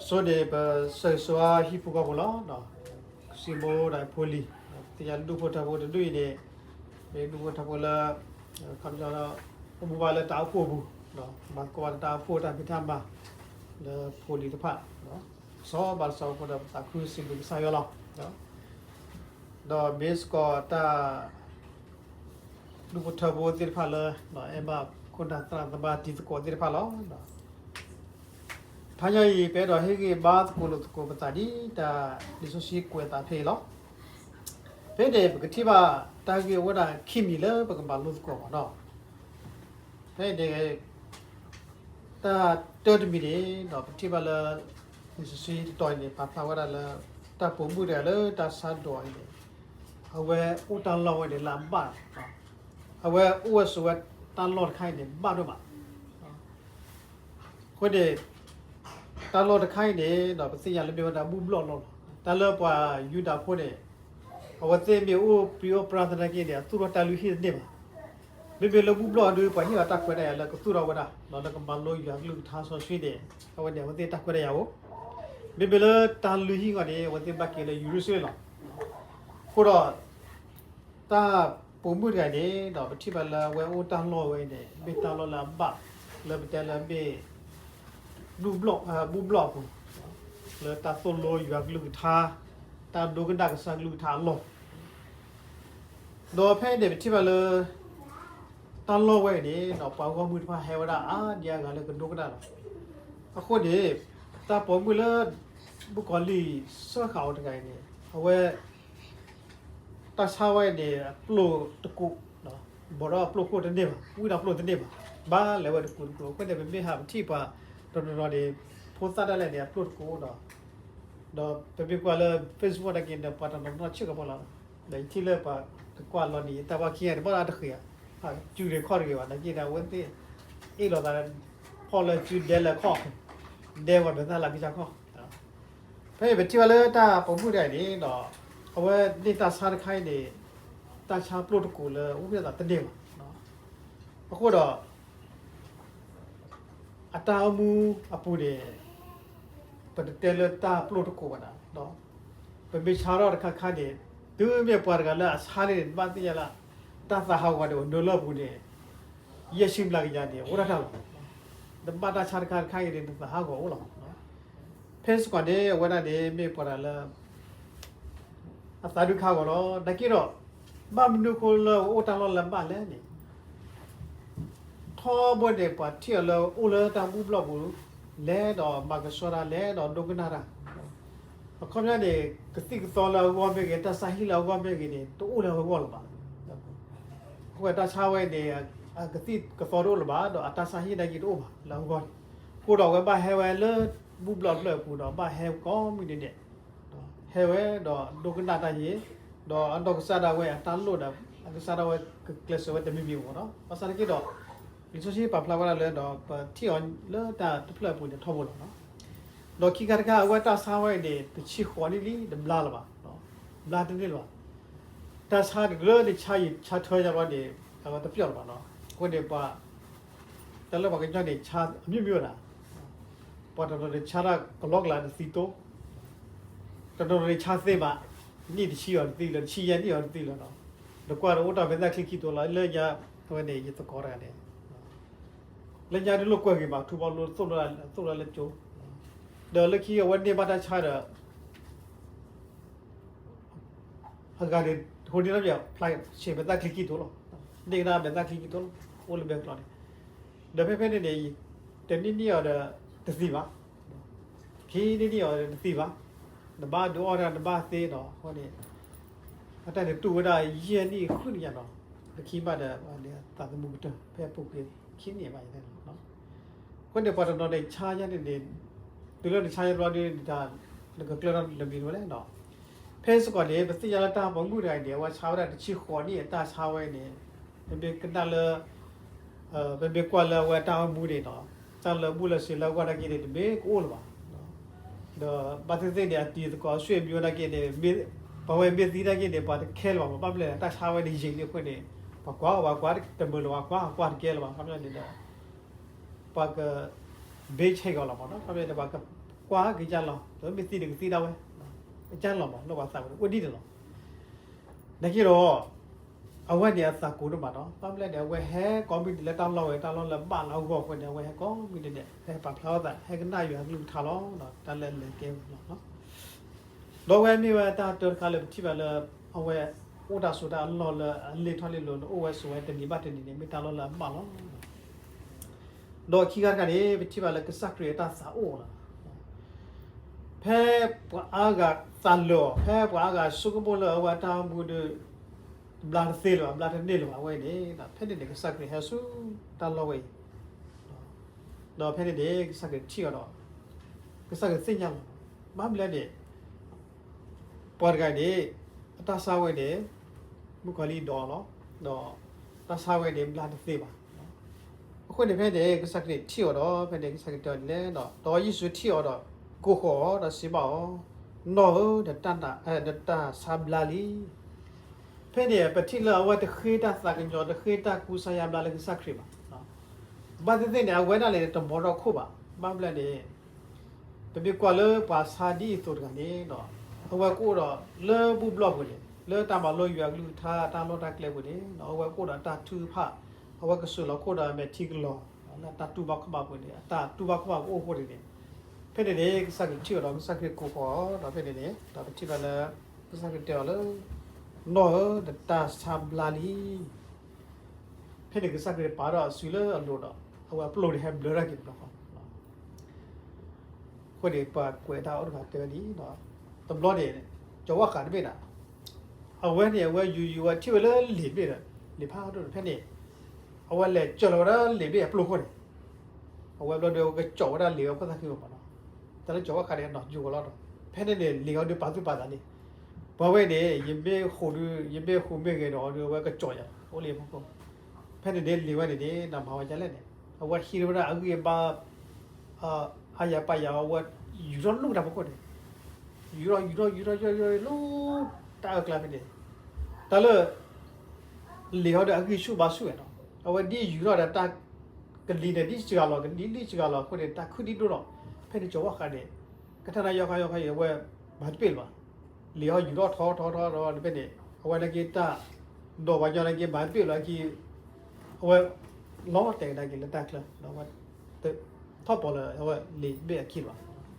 so de so hi pu ko lo no simo dai poli ti ya du ko ta ko du de du ko ta ko la kam ja la bu ba la ta ko bu no ma ko ta ko ta pi tham ba le poli de pa no so ba so ko da ta khu sim bu sa yo lo no do base ko ta du ko ta bo ti pa la no e ba ko ta ta ba ti ko ti pa lo no Thanya pe do he ba ko lo ko ba ta di ta di so si ko ta phe lo pe de ba ti ba ta ge wa da khimi le ba ba lo ko ba no pe de ta to de mi de do ti ba la di so si to ni pa pa wa da la ta po mu de le ta sa do ni ha we u ta lo we de la ba ha we u so we ta lo khai de ba do ba ko de ta lo de khai de do ba si ya le bi da bu blo lo ta lo pa yu da pho de wa te mi u prio prasana ke de tu ro ta lu hi de ba be be lo bu blo do pa hi ta khwe de la ko tu ro wa da lo la ko ma lo yu lu tha so swi de wa de wa te ta khwe de ya wo be be lo ta lu hi ga de wa te ba ke le yu ru swi lo ko ro ta po mu de de do ba thi ba la we u ta lo we de be ta lo la ba le be ta la be bu block ko le ta so lo yu ga lu tha ta do ga da sa lu tha lo do phe de ti ba le ta lo we de no pa ko mu pha he wa da a dia ga le ko do ga da a kho de ta po mu le bu ko li so khao de ga ni a we ta sa we de plo to ku no bo ro plo ko de ne ba wi da plo de ne ba le wa de ku ko de be ha ti paတော့ဒီပို့စားတယ်လေ upload ကိုတော့ပေကွာလေ Facebook တကင်းတော့ပတ်တော့ချစ်ကပေါ်လာတယ်ဒီလေပါကွာလော်နီတဘာကြီးရပါတခေဟာကျူရခေါ်ရပါတကင်းတော့ဝင်သေးအေးလော်တာဖော်လေကျူတယ်လေခေါ်တယ်ဝတ်တယ်လာပြီးချခေါ်ဖေးဘတီဝလေတာပုံမှုတယ်နေတော့အဝဲဒီတာစားခိုင်းနေတာချာ upload ကိုလေဥပဒေတာတည်းနော်အခုတော့အတားမှုအပူတယ်ပဒတယ်တာပလို့ကိုပါတော့ပမေချာရခခတဲ့သူမြေပွားကလာစားနေဘာတိရလာတာသာဟောကတော့နိုလဘူးတဲ့ရရှိမလာကြတယ်ဝရထောက်ဒဘာတာချာခခိုင်တဲ့သာဟောကိုလောနော်ဖေးစကွာတဲ့ဝရတဲ့မြေပွားလာအသာဒုခါကတော့တကိတော့ဘာမနုကိုလောအိုတန်လောလမ်ပါလဲနေခေါ်ဘွတဲ့ပါတီလောဦးလတန်ဘူးဘလော့ဘူးလဲတော့မကဆောရာလဲတော့ဒုကနာရာအခုမြတ်တဲ့ကတိကသောလာဝေါ်ဘေကတဆာဟီလာဝေါ်ဘေကနေတူဦးလောဝေါ်လပါဟိုတချာဝဲတဲ့ကတိကသောရောလပါတော့အတဆာဟီဒကြီးတော့ပါလောဝေါ်ကိုတော့ဝဲပါဟဲဝဲလဘူးဘလော့လဲကိုတော့ပါဟဲကောမီတဲ့ဟဲဝဲတော့ဒုကနာတကြီးတော့အတော့ဆာဒဝဲတန်လို့တော့ဆာဒဝဲကလစ်ဝဲတမီမီဘောနော်ပါစားကြီးတော့ဒီဆိုရှိပါဖလာဝလာလဲတော့တီအောင်လဲတာတဖလက်ပူနေထောက်ဖို့လို့နော်တော့ခိကရကအဝတ်တာစားဝဲနေပချီခေါ်နေလီဒဘလာလပါနော်ဘလာတင်းလောတာစားဂလောဒီချာချာထွေးကြပါဒီတော့တပြော့ပါနော်ကိုနေပါတလဲပါကကြနေချာအမြင့်မြတ်လားပေါ်တော့ချာရကလော့လာစီတိုတော်တော်ချာသေးပါနိတချီရောတီလို့ချီရန်ရောတီလို့နော်တော့ကွာတော့တာဘယ်သာခိခိတိုလာလဲရဟိုနေရတကောရတယ်လက်ကြတယ်လို့ကွက်ကြီးပါထူပေါလို့သုတ်လာလက်ကျိုးเดลคีวันนี้มาได้ชาเดฮากาเดโหดีแล้วเนี่ยพลายเชเบต้าคลิกกี้ตัวละเด็กน่าเบต้าคลิกกี้ตัวละโอลิเบกตัวนี้เดเพ่ๆเนี่ยแต่นี่เอาเดตสีวะคีนี่เอาเดตสีวะเดบ้าดูออร์เดบ้าเซ่เนาะคนนี้แต่เดตัวได้เยี่ยนี่ขึ้นอย่างเนาะเดคีบ้าเดเนี่ยตาตมุกเตอเพ่ปุ๊กเลยคิดเนี่ยไปได้เนาะคนเดียวพอตอนเด็กชายันเนี่ยดูแล้วชายรอดีด่าแล้วก็กลอนดมีด้วยเนาะเพศก่อนเนี่ยเป็นสิ่งยาตาบางผู้ใดเนี่ยว่าชาวได้ชี้ขวานี่ตาชาวไว้เนี่ยเป็นกันตาเลยเป็นกว่าเลยว่าตาบูดีเนาะตาเลยบูเลยสิแล้วว่าได้กินเนี่ยเป็นกูหรือเปล่าเดี๋ยวบัดนี้เนี่ยตีตะกอช่วยบิวได้กินเนี่ยมีพอเว้นมีตีได้กินเนี่ยบัดเคลว่าปั๊บเลยตาชาวไว้ดีจริงเนี่ยคนเนี่ยปากว่าเต็มเลยว่าเคลว่าคำนั้นเนี่ยปากเบชให้ก่อนละมั้งเนาะคำนี้เนี่ยปาก ကွာကြလောတော့မသိတယ်သိတော့အကျန်းလောတော့ဘာသာဝတ်ဒီတယ်လောဒါကြတော့အဝတ်เนี่ยစာကိုတော့ပါတော့ပတ်လက်တယ်ဝဲဟဲကွန်ပျူတာလက်တောင်းလောက်ဝဲတောင်းလောက်လက်ပလောက်ကောခွနဲ့ဝဲကွန်ပျူတာနဲ့ဟဲပါဖလောက်တာဟဲကနာယူလူထားလောတော့တလက်လက်ကဲနော်လောဝဲမြေဝဲတာတော်ခါလေတိပါလေအဝဲဥဒါဆိုတာလောလလေထွန်လေလောအိုဝဲဆိုဝဲတနီဘတ်တနီနဲ့မိတာလောလမလောတော့ခိကကနေတိပါလေကစကရတာစာအိုလားဖဲပွာအာကသလောဖဲပွာကစုကဘောလောဝတာဘူဒဘလာသေလောဘလာနေလောဝဲနေတာဖဲတဲ့ကစကရဟဆူတလောဝဲတော့ဖဲတဲ့ကစကရချီတော့ကစကရစင်ညာမမလဲတဲ့ပေါ်ကနေအတဆာဝဲတဲ့မူခလီဒေါ်လောတော့တဆာဝဲတဲ့ဘလာသေပါအခုဒီဖဲတဲ့ကစကရချီတော့ဖဲတဲ့ကစကရတော်လဲတော့ယေရှုချီတော့ကိုခေါ်တော့စီပါနော်တဲ့တန်တာတဲ့တာဆာဘလာလီဖဲတဲ့ပတိလာဝတ်ခေတာစကညောတခေတာကူဆာယဘလာလကစခရီပါဘာတဲ့တဲ့ဝဲတာလေတဘောတော့ခုပါမဘလာတဲ့တပိကွာလေပါစာဒီဆိုကနေတော့အဝကိုတော့လေဘူဘလော့ကိုလေတာမလို့ရွာလူထားတာလို့တက်လေကိုလေတော့အဝကိုတော့တာထူဖအဝကဆူလို့ကိုတော့မဲတီကလောတာတူဘခဘကိုလေတာတူဘခဘကိုကိုလေဖဲတဲ့ကစကချီတော့စကကိုခေါ်တော့ဖဲတဲ့တော့တိပါလာစကတဲလောနော်ဒတာဆာဘလာလီဖဲတဲ့ကစကပါတော့ဆူလအလို့တော့ဟိုအပလိုဒ်ဟက်ဘလရာကိတော့ခွေပါကွေတာအော်ကတဲဒီတော့တဘလော့တဲ့ကျော်ဝါကန်ပြေတာအဝဲနေဝဲယူယူတိဝဲလေပြေတာလေဖာတော့ဖဲနေအဝဲလေကျော်လော်လေပြေပလိုခွတ်အဝဲဘလော့တဲ့ကျော်ဝါလေပတ်သက်လို့ပါတော့တလည်းကျော်ဝါကန်တော့ယူတော့ဖဲနေလေကောဒီပါသူပါတာနေဘာဝဲနေရင်ဘေခိုလူရင်ဘေခိုမေကေတော့ဒီဝဲကကြော်ရဟိုလေမဟုတ်ဖဲနေလေဝဲနေနမဝကြလက်နေအဝဲဟီရိုရာအကူရပါအာရပါရဝဲယူတော့လို့တာပေါ့ကွယူတော့လို့တာကလာနေတလည်းလေဟောတဲ့အကူရှုပါရှုရတော့အဝဲဒီယူတော့တာကလီနေဒီချီကလောကလီချီကလောကိုတာခုဒီတော့ဖဲနေကြောဝါခါနေကထနာရောက်ခါဝဲဘာပြေပါလေဟောယူတော့ထောဒီပဲနေအဝဲကတာတော့ဘာကြောင့်လဲကဘာပြေလာကီအဝဲလောတဲ့ဒါကလက်တက်လာတော့ဝတ်ထောက်ပေါ်လာအဝဲလေဘေကီပါ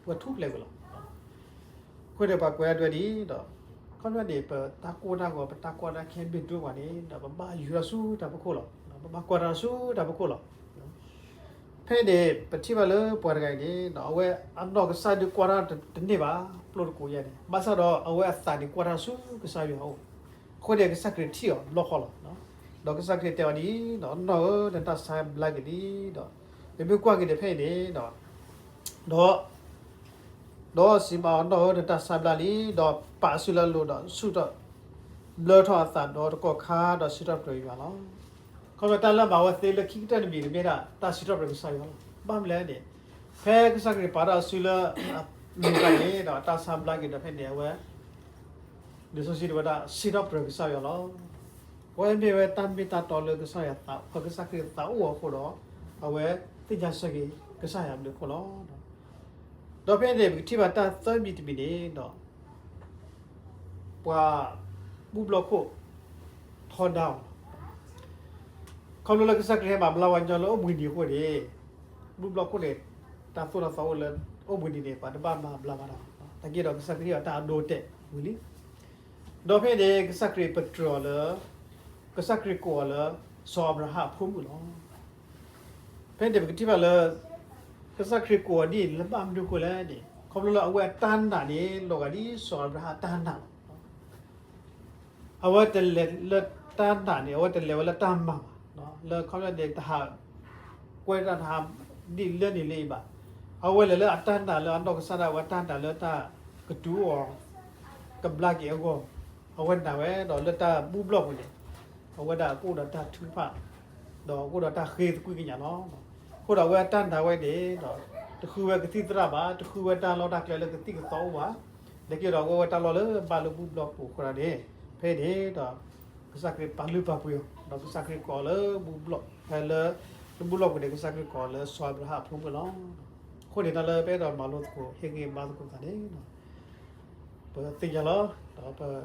ဝတ်ထုလေကလောခွေးတဲ့ပါကွဲအတွက်ဒီတော့ခွန်ရတဲ့ပတာကိုတာကိုပတာကိုတာခဲဘစ်တို့ပါနေတော့ဘာယူရဆူတာပခိုလောဘာကွာရဆူတာပခိုလောဖဲတဲ့ပတိပါလေပေါ်ကြိုင်ဒီတော့အဝဲအန်တော့ကစားဒီကွာရတနေ့ပါပလို့ကိုရတယ်မဆတော့အဝဲအစာဒီကွာရဆူကစားရအောင်ခွေးတဲ့ကစကရတီရောလောခေါ်လောနော်တော့ကစကရတီတော်ဒီတော့တတ်ဆိုင်ဘလက်ကဒီတော့ဒီဘကွာကတဲ့ဖဲနေတော့စီမတော့တတ်ဆိုင်ဘလာလီတော့ပါဆူလာလို့တော့ဆူတော့ဘလထောအစာတော့ကောခါတော့ဆူတော့ပြေရလောခေါ်တလာဘာဝသေးလခိတန်မီမေရာတာဆူတော့ပြေဆိုင်လောဘာမလဲတဲ့ဖဲကစကရပါရဆူလာလူကနေတော့တာဆာဘလက်ကတဲ့ဖဲနေဝဲဒီဆိုစီတော့စီတော့ပြေဆိုင်လောဝဲမြေဝဲတမ်ပီတာတော်လကစားရတာဖကစားကတာဝါခေါ်တော့အဝဲတိကျစကေကစားရမလို့ခေါ်တော့ဖဲတဲ့တိပါတာသမ်ဘီတမီနေတော့ပွာဘူဘလကိုထော်ဒေါင်းခေါ်လို့လကစားကရဲမှာမလာဝန်ကြလို့ဘူးဒီကိုလေဘူဘလကိုလေတာဆိုတော့ဆောလအဘူးဒီနေပါတပါမှာဘလာပါတော့တကယ်တော့ကစားကရဲတာဒိုတက်ဘူးလीတော့ဖဲတဲ့ကစားကရဲပထရိုလာကစကရကိုလာဆောဘရဟာဖုံဘူးလောဖဲတဲ့ကတိပါလာကစကရကိုဒီလဘမ်ဒူကိုလာဒီခေါပလအဝဲတန်တာနေလောကဒီဆောဘရဟာတန်တာအဝဲတလက်တန်တာနေအဝဲတလေဝလာတမ်မာနော်လောခေါပလတဲ့တဟာကွဲတာဟာဒီလဲနေလေးပါအဝဲလေအတန်တာလောအတော့ကစားတာဝတန်တာလောတာကတူော်ကဘလာကေကိုအဝဲတာဝဲတော့လက်တာဘူဘလော့ကိုလေအဝဒါကိုတော့တာထူဖတ်တော့ကိုတော့တာခေကွေးကညာနော်ကိုတော့ဝဲတန်တာဝဲတယ်တော့တခုဝဲကတိတရပါတခုဝဲတန်လောတာကလည်းကတိကတော့ပါတကယ်တော့ဝဲတန်လောလေဘာလို့ဘူးဘလော့ကိုခရတဲ့ဖဲတယ်တော့ကစကရပါလူပါပွေတော့ကစကရကောလေဘူးဘလော့ဟဲလေဘူးဘလော့ကိုကစကရကောလေဆွာဘဟာဖုံးဘလော့ခ คนเดียวเลยไปเรามาลดกูเฮงเองมาลดกูกันเองเนาะเปิดติงแล้วเราเปิด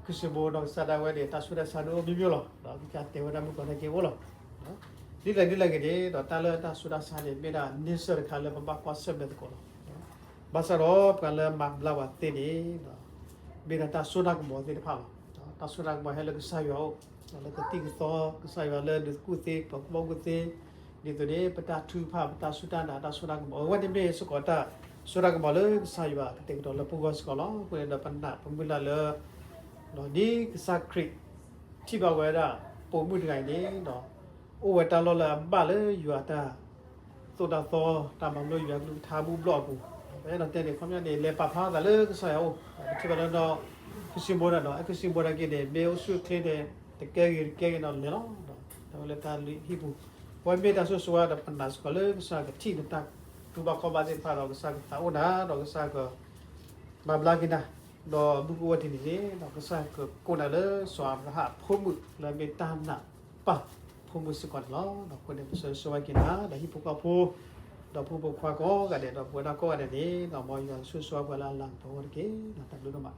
คือสิบโมงเราสาดไว้เดี๋ยวตาสุดาสาดูบิบิโลเราพิจารณาเทวดามุกคนเกี่ยวโลนี่แหละกันดิเราตาเลยตาสุดาสาเนี่ยไม่ได้นิสัยเขาเลยมาบอกเสพติดกูบาสรอบกันเลยมาเล่าว่าตีนี่เนาะไม่ได้ตาสุดาก็บอกตีนี่พาเราตาสุดาก็บอกให้เราก็ใส่เอาแล้วก็ตีก็ต่อก็ใส่เอาเลยดูกูตีบอกกูตีဒီตัวนี้ปตาทูภาปตาสุดานาตาสุดากบอกว่าเดี๋ยวนี้สุกตาสุดากบอกเลยสายว่าเด็กตัวเราพูดกันสกอลคุยกันปัญหาผมเวลาเลยเนาะนี่สักคริกที่บอกว่าได้ผมมือไงนี่เนาะโอ้ยตาเราละบ้าเลยอยู่อ่ะตาตัวตาโตตามันเลยอยู่ทาบูบล็อกบูเพราะฉะนั้นเด็กความยังเด็กเลี้ยปลาพากันเลยก็ใส่เอาที่บ้านเราคือสิมโบราณเนาะคือสิมโบราณกินเด็กเบลสุดที่เด็กแต่แก่เนาะเลยเนาะเราเลยตาลิบูวันเบต้าสุดๆแต่ปัญหาสกอเลยก็สักที่นั่นตั้งตัวบักขบาสิพาเราก็สักตาโอนาเราก็สักบาบลากินะเราบุกวันที่นี่เราก็สักคนอะไรสวมรหัสพมุแล้วเบต้าหนักปะพมุสกอตล้อเราคนเดียวสวยกินะเราฮิปโปกาพูเราพูดควาก็กันเดี๋ยวเราพูดนักก็กันเดี๋ยวนี้เรามองอย่างสวยๆเวลาหลังตัวเก๋เราตัดดูหน่อย